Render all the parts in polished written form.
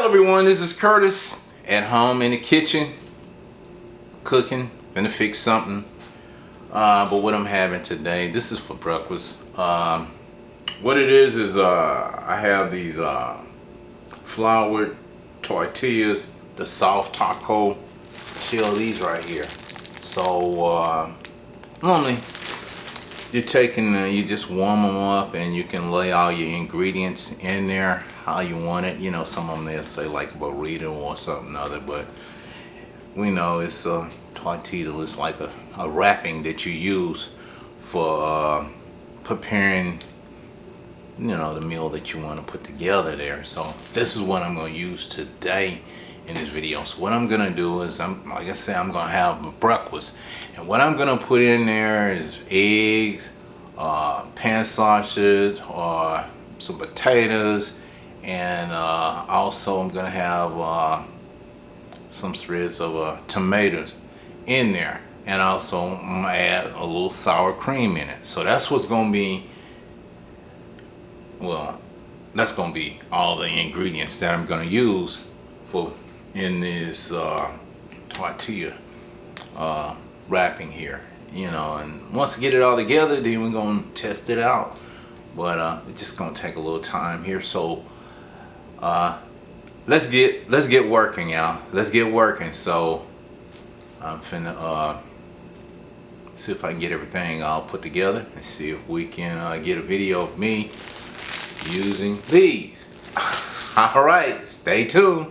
Hello everyone, this is Curtis at home in the kitchen cooking, gonna fix something. But what I'm having today, this is for breakfast. What it is I have these floured tortillas, the soft taco shell, these right here. So normally you're taking, you just warm them up and you can lay all your ingredients in there how you want it. You know, some of them they'll say like a burrito or something other, but we know it's a tortilla. It's like a wrapping that you use for preparing, you know, the meal that you want to put together there. So this is what I'm going to use today in this video. So what I'm going to do is, like I said, I'm going to have a breakfast, and what I'm going to put in there is eggs, pan sausage, or some potatoes, and also I'm going to have some shreds of tomatoes in there, and also I'm going to add a little sour cream in it. So that's what's going to be, well, that's going to be all the ingredients that I'm going to use for in this tortilla wrapping here, you know. And once we get it all together, then we're going to test it out, but it's just going to take a little time here. So let's get working, y'all. Let's get working. So I'm finna see if I can get everything all put together and see if we can get a video of me using these. All right, stay tuned.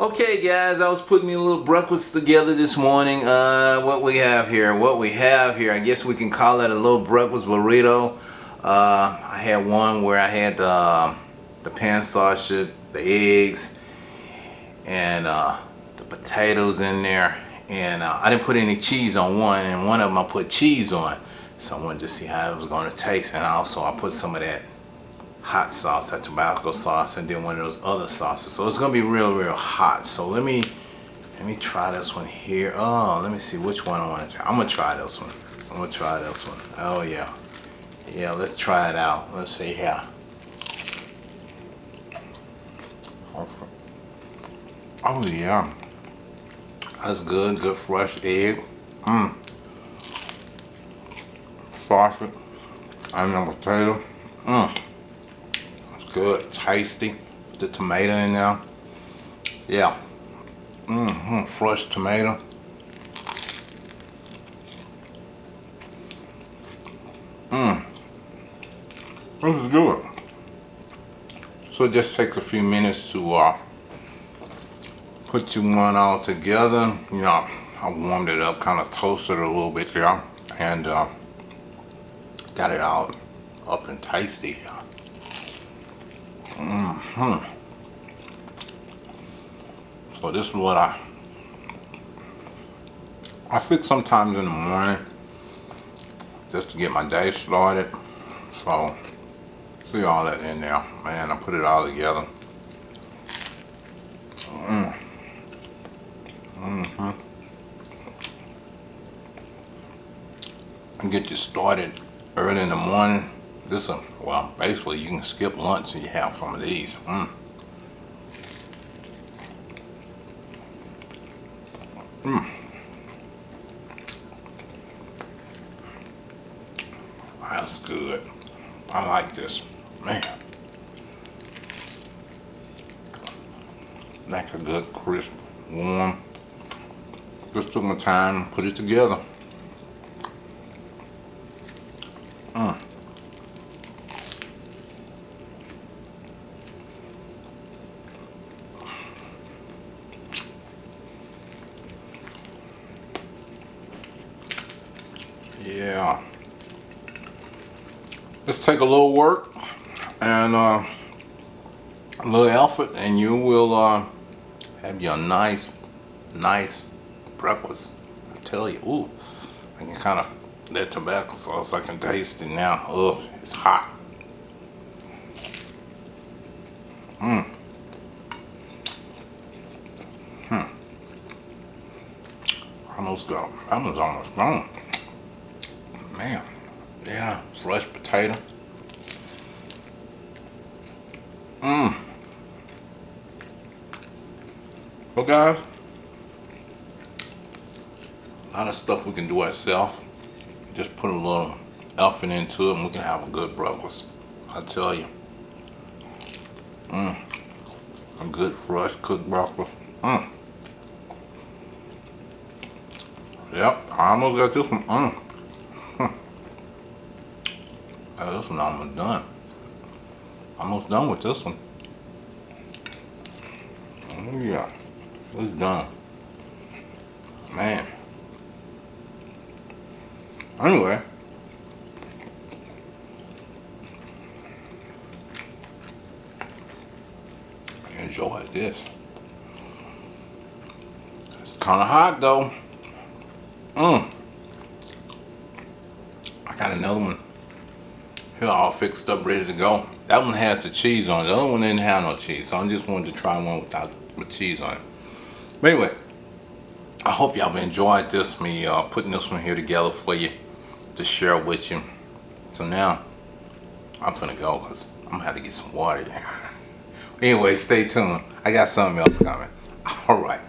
Okay guys, I was putting me a little breakfast together this morning. What we have here, I guess we can call it a little breakfast burrito. I had one where I had the pan sausage, the eggs, and the potatoes in there. And I didn't put any cheese on one, and one of them I put cheese on. So I wanted to see how it was going to taste. And also I put some of that hot sauce, that Tabasco sauce, and then one of those other sauces. So it's gonna be real hot. So let me try this one here. Oh, let me see which one I want to try. I'm gonna try this one. Oh yeah, let's try it out. Let's see here. Oh yeah, that's good fresh egg. Sausage and the potato. Good, tasty. Put the tomato in there. Yeah. Fresh tomato. This is good. So it just takes a few minutes to put one all together. You know, I warmed it up, kind of toasted it a little bit there, and got it all up and tasty. So this is what I fix sometimes in the morning just to get my day started. So see all that in there, man. I put it all together. And get you started early in the morning. This is, well, basically you can skip lunch and you have some of these. That's good. I like this, man. That's a good, crisp, warm. Just took my time, put it together. Yeah. Let's take a little work and a little effort, and you will have your nice breakfast. I tell you, ooh, I can kind of, that tobacco sauce, I can taste it now. Oh, it's hot. Almost gone. That one's almost gone. Man, yeah, fresh potato. Well guys, a lot of stuff we can do ourselves. Just put a little effort into it and we can have a good breakfast. I tell you. A good fresh cooked breakfast. Yep, I almost got this one. This one almost done. Almost done with this one. Oh yeah, it's done. Man. Anyway. Enjoy this. It's kind of hot though. I got another one here all fixed up, ready to go. That one has the cheese on it. The other one didn't have no cheese, so I just wanted to try one with cheese on it. But anyway, I hope y'all enjoyed this, me putting this one here together for you to share with you. So now, I'm finna go because I'm gonna have to get some water. Anyway, stay tuned. I got something else coming. All right.